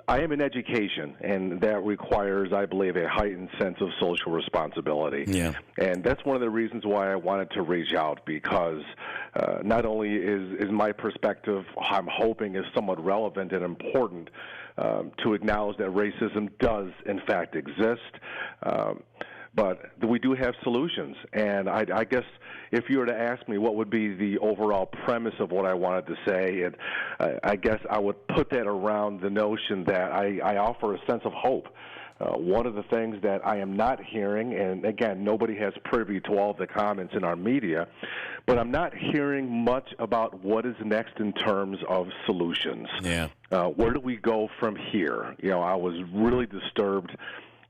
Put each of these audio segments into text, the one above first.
I am in education, and that requires, I believe, a heightened sense of social responsibility. Yeah. And that's one of the reasons why I wanted to reach out, because not only is my perspective, I'm hoping, is somewhat relevant and important to acknowledge that racism does, in fact, exist, but we do have solutions. And I guess if you were to ask me what would be the overall premise of what I wanted to say, and I guess I would put that around the notion that I offer a sense of hope. One of the things that I am not hearing, and again, nobody has privy to all the comments in our media, but I'm not hearing much about what is next in terms of solutions. Yeah. Where do we go from here? I was really disturbed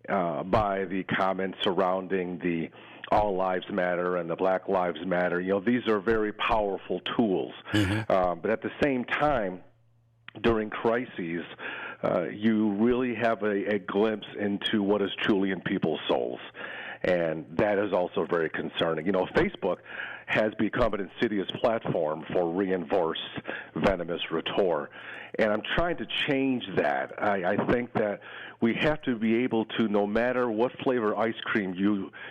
by the comments surrounding the All Lives Matter and the Black Lives Matter. These are very powerful tools. Mm-hmm. But at the same time, during crises, you really have a glimpse into what is truly in people's souls. And that is also very concerning. Facebook has become an insidious platform for reinforced venomous rhetoric. And I'm trying to change that. I think that we have to be able to, no matter what flavor ice cream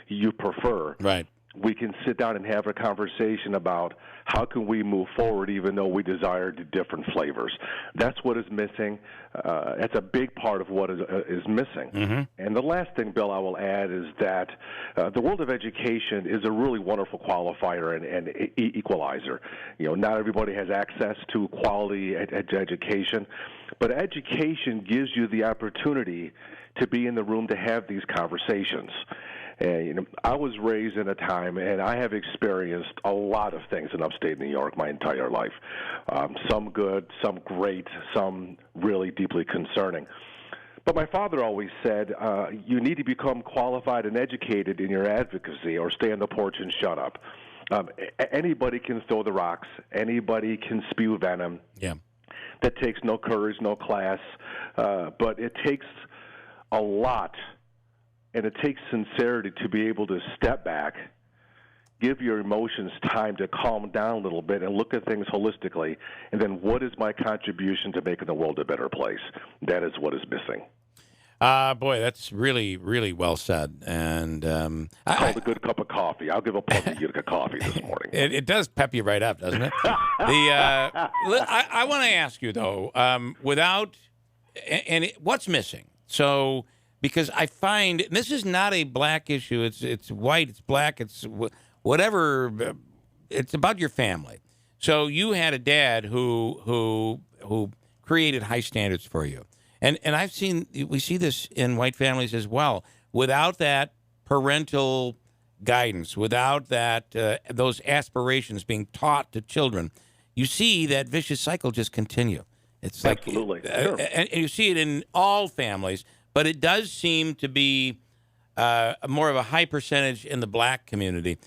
you prefer, right, we can sit down and have a conversation about how can we move forward even though we desire different flavors. That's what is missing. That's a big part of what is missing. Mm-hmm. And the last thing, Bill, I will add is that the world of education is a really wonderful qualifier and equalizer. Not everybody has access to quality education, but education gives you the opportunity to be in the room to have these conversations. And, I was raised in a time, and I have experienced a lot of things in upstate New York my entire life. Some good, some great, some really deeply concerning. But my father always said, you need to become qualified and educated in your advocacy or stay on the porch and shut up. Anybody can throw the rocks. Anybody can spew venom. Yeah. That takes no courage, no class, but it takes a lot. And it takes sincerity to be able to step back, give your emotions time to calm down a little bit and look at things holistically, and then what is my contribution to making the world a better place? That is what is missing. Boy, that's really, really well said. And called a good cup of coffee. I'll give a puppy a coffee this morning. It does pep you right up, doesn't it? I want to ask you, though, what's missing? So... Because I find this is not a black issue. It's white, it's black, it's whatever. It's about your family. So you had a dad who created high standards for you, and we see this in white families as well. Without that parental guidance, without that those aspirations being taught to children, you see that vicious cycle just continue. It's absolutely, sure. And you see it in all families. But it does seem to be more of a high percentage in the black community.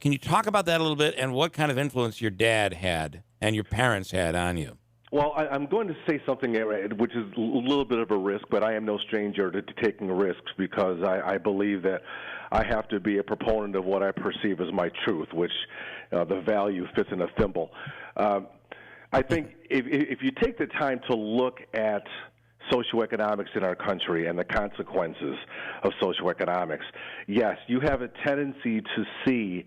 Can you talk about that a little bit and what kind of influence your dad had and your parents had on you? Well, I'm going to say something which is a little bit of a risk, but I am no stranger to taking risks because I believe that I have to be a proponent of what I perceive as my truth, which the value fits in a thimble. I think if you take the time to look at socioeconomics in our country and the consequences of socioeconomics, yes, you have a tendency to see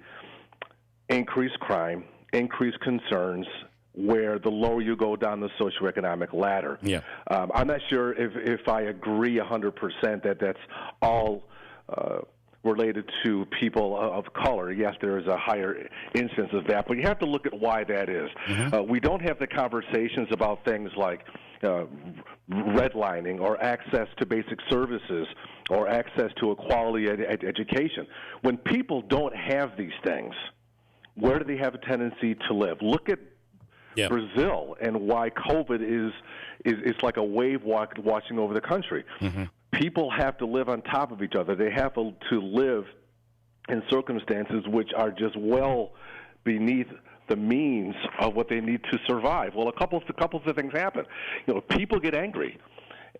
increased crime, increased concerns, where the lower you go down the socioeconomic ladder. Yeah. I'm not sure if I agree 100% that that's all related to people of color. Yes, there is a higher instance of that, but you have to look at why that is. Mm-hmm. We don't have the conversations about things like redlining or access to basic services or access to a quality education. When people don't have these things, where do they have a tendency to live? Look at Brazil and why COVID is like a wave washing over the country. Mm-hmm. People have to live on top of each other. They have to live in circumstances which are just well beneath the means of what they need to survive. Well, a couple of things happen. People get angry,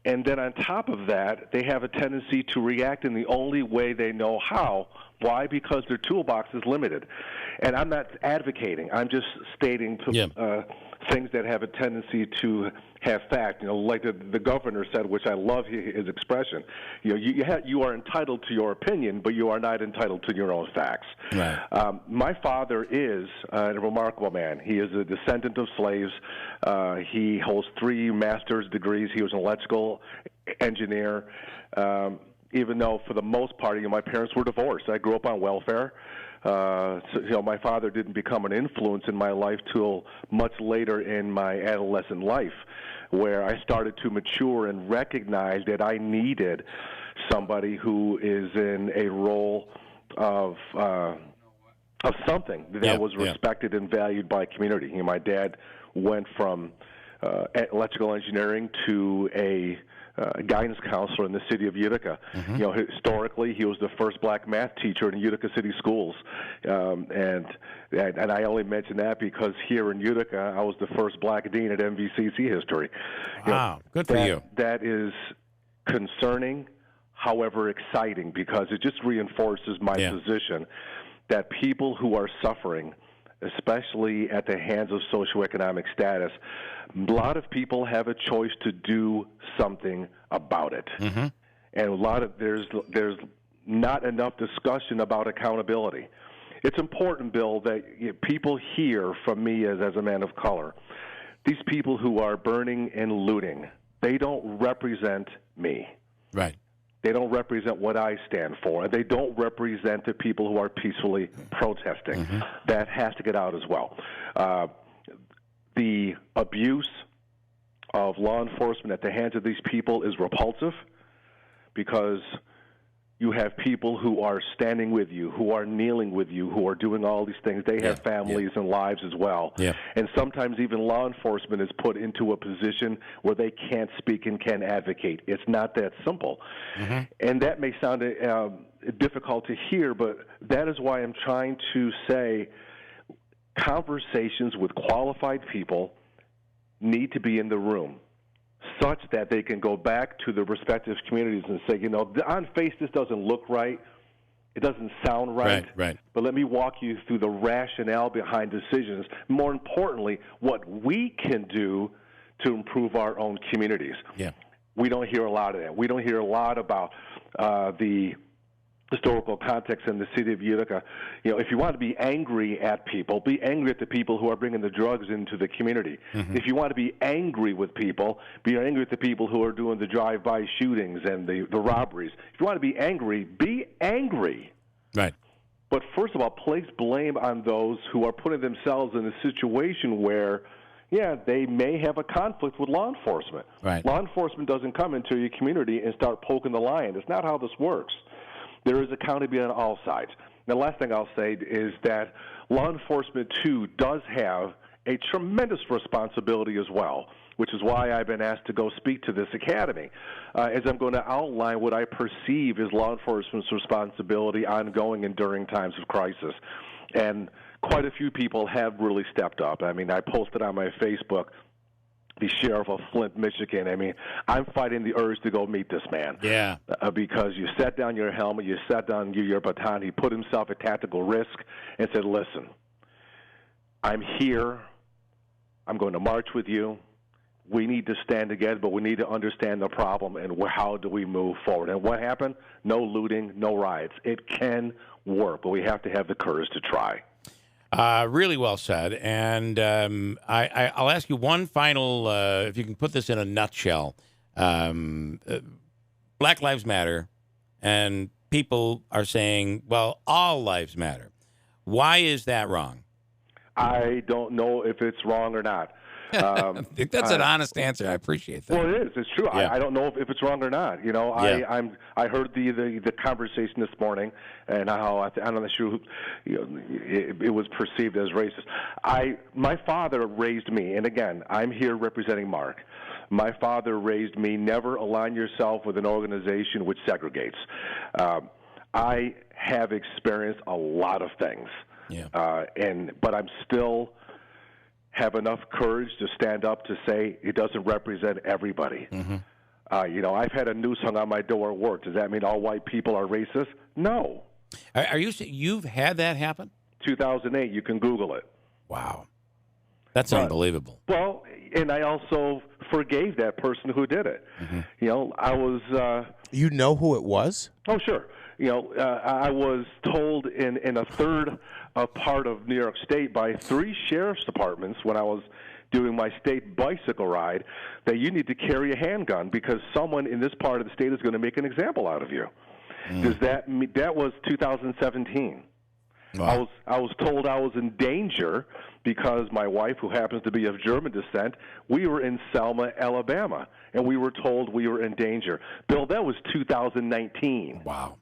and then on top of that, they have a tendency to react in the only way they know how. Why? Because their toolbox is limited. And I'm not advocating. I'm just stating things that have a tendency to have fact. Like the governor said, which I love his expression. You are entitled to your opinion, but you are not entitled to your own facts. Right. My father is a remarkable man. He is a descendant of slaves. He holds 3 master's degrees. He was an electrical engineer. Even though, for the most part, my parents were divorced. I grew up on welfare. So, my father didn't become an influence in my life till much later in my adolescent life, where I started to mature and recognize that I needed somebody who is in a role of something that was respected and valued by community. My dad went from electrical engineering to a guidance counselor in the city of Utica. Mm-hmm. Historically, he was the first black math teacher in Utica City schools, and I only mention that because here in Utica, I was the first black dean at MVCC history. Wow, good for you. That is concerning, however exciting, because it just reinforces my position that people who are suffering, especially at the hands of socioeconomic status, a lot of people have a choice to do something about it. Mm-hmm. And there's not enough discussion about accountability. It's important, Bill, that people hear from me as a man of color. These people who are burning and looting, they don't represent me. Right. They don't represent what I stand for. They don't represent the people who are peacefully protesting. Mm-hmm. That has to get out as well. The abuse of law enforcement at the hands of these people is repulsive, because you have people who are standing with you, who are kneeling with you, who are doing all these things. They have families and lives as well. Yeah. And sometimes even law enforcement is put into a position where they can't speak and can't advocate. It's not that simple. Mm-hmm. And that may sound difficult to hear, but that is why I'm trying to say conversations with qualified people need to be in the room, such that they can go back to the respective communities and say, on face, this doesn't look right. It doesn't sound right. Right. But let me walk you through the rationale behind decisions. More importantly, what we can do to improve our own communities. Yeah. We don't hear a lot of that. We don't hear a lot about the historical context in the city of Utica. If you want to be angry at people, be angry at the people who are bringing the drugs into the community. Mm-hmm. If you want to be angry with people, be angry at the people who are doing the drive-by shootings and the robberies. If you want to be angry, be angry. Right. But first of all, place blame on those who are putting themselves in a situation where, they may have a conflict with law enforcement. Right. Law enforcement doesn't come into your community and start poking the lion. It's not how this works. There is accountability on all sides. The last thing I'll say is that law enforcement, too, does have a tremendous responsibility as well, which is why I've been asked to go speak to this academy, as I'm going to outline what I perceive as law enforcement's responsibility ongoing and during times of crisis. And quite a few people have really stepped up. I posted on my Facebook, the sheriff of Flint, Michigan. I'm fighting the urge to go meet this man. Yeah. Because you set down your helmet, you set down your baton. He put himself at tactical risk and said, listen, I'm here. I'm going to march with you. We need to stand together, but we need to understand the problem and how do we move forward. And what happened? No looting, no riots. It can work, but we have to have the courage to try. Really well said. And I'll ask you one final, if you can put this in a nutshell. Black Lives Matter, and people are saying, well, all lives matter. Why is that wrong? I don't know if it's wrong or not. That's an honest answer. I appreciate that. Well, it is. It's true. Yeah. I don't know if it's wrong or not. I heard the conversation this morning, and how I'm not sure it was perceived as racist. My father raised me, and again, I'm here representing Mark. My father raised me, never align yourself with an organization which segregates. I have experienced a lot of things, but I'm still have enough courage to stand up to say it doesn't represent everybody. Mm-hmm. I've had a noose hung on my door at work. Does that mean all white people are racist? No. Are you saying you've had that happen? 2008. You can Google it. Wow. That's unbelievable. Well, and I also forgave that person who did it. You know, I was. You know who it was? Oh, sure. You know, I was told in a third part of New York State by 3 sheriff's departments when I was doing my state bicycle ride that you need to carry a handgun because someone in this part of the state is going to make an example out of you. Does that was 2017. Wow. I was told I was in danger because my wife, who happens to be of German descent, we were in Selma, Alabama, and we were told we were in danger. Bill, that was 2019. Wow.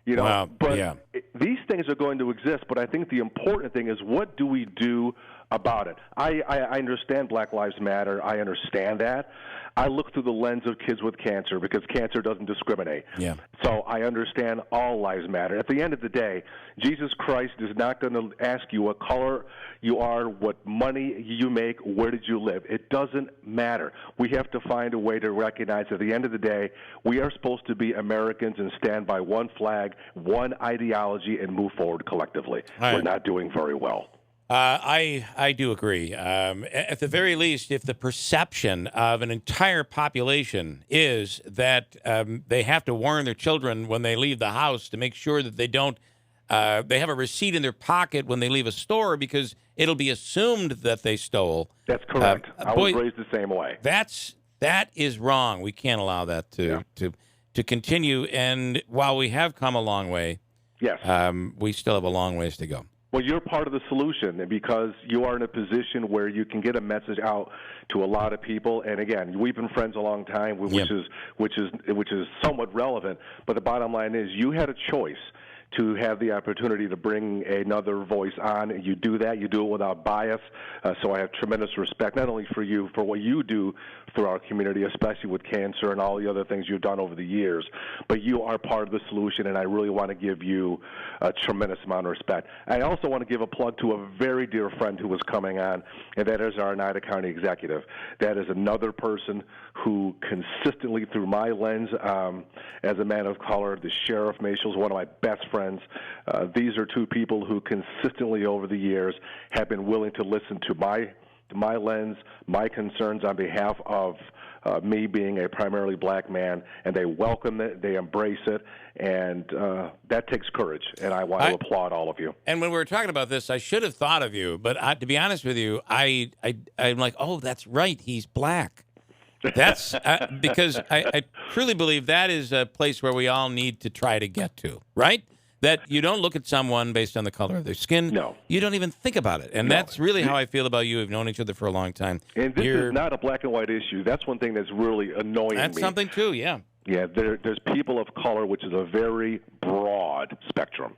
You know, wow. But yeah. These things are going to exist, but I think the important thing is what do we do about it? I understand Black Lives Matter. I understand that. I look through the lens of kids with cancer because cancer doesn't discriminate. Yeah. So I understand all lives matter. At the end of the day, Jesus Christ is not going to ask you what color you are, what money you make, where did you live. It doesn't matter. We have to find a way to recognize at the end of the day, we are supposed to be Americans and stand by one flag, one ideology, and move forward collectively. Right. We're not doing very well. I do agree. At the very least, if the perception of an entire population is that they have to warn their children when they leave the house to make sure that they don't, they have a receipt in their pocket when they leave a store because it'll be assumed that they stole. That's correct. I was raised the same way. That is wrong. We can't allow that to continue. And while we have come a long way, yes, we still have a long ways to go. Well, you're part of the solution because you are in a position where you can get a message out to a lot of people. And again, we've been friends a long time, which is somewhat relevant. But the bottom line is, you had a choice to have the opportunity to bring another voice on. You do that. You do it without bias. So I have tremendous respect, not only for you, for what you do through our community, especially with cancer and all the other things you've done over the years, but you are part of the solution, and I really want to give you a tremendous amount of respect. I also want to give a plug to a very dear friend who was coming on, and that is our Oneida County executive. That is another person who consistently, through my lens, as a man of color, the Sheriff Marshall is one of my best friends. These are 2 people who consistently over the years have been willing to listen to my lens, my concerns on behalf of me being a primarily black man, and they welcome it, they embrace it, and that takes courage, and I want to applaud all of you. And when we were talking about this, I should have thought of you, but to be honest with you, I'm like, oh, that's right, he's black. That's because I truly believe that is a place where we all need to try to get to, right? That you don't look at someone based on the color of their skin. No. You don't even think about it. And that's really how I feel about you. We've known each other for a long time. And this is not a black and white issue. That's one thing that's really annoying me. That's something, too, yeah. Yeah, there's people of color, which is a very broad spectrum.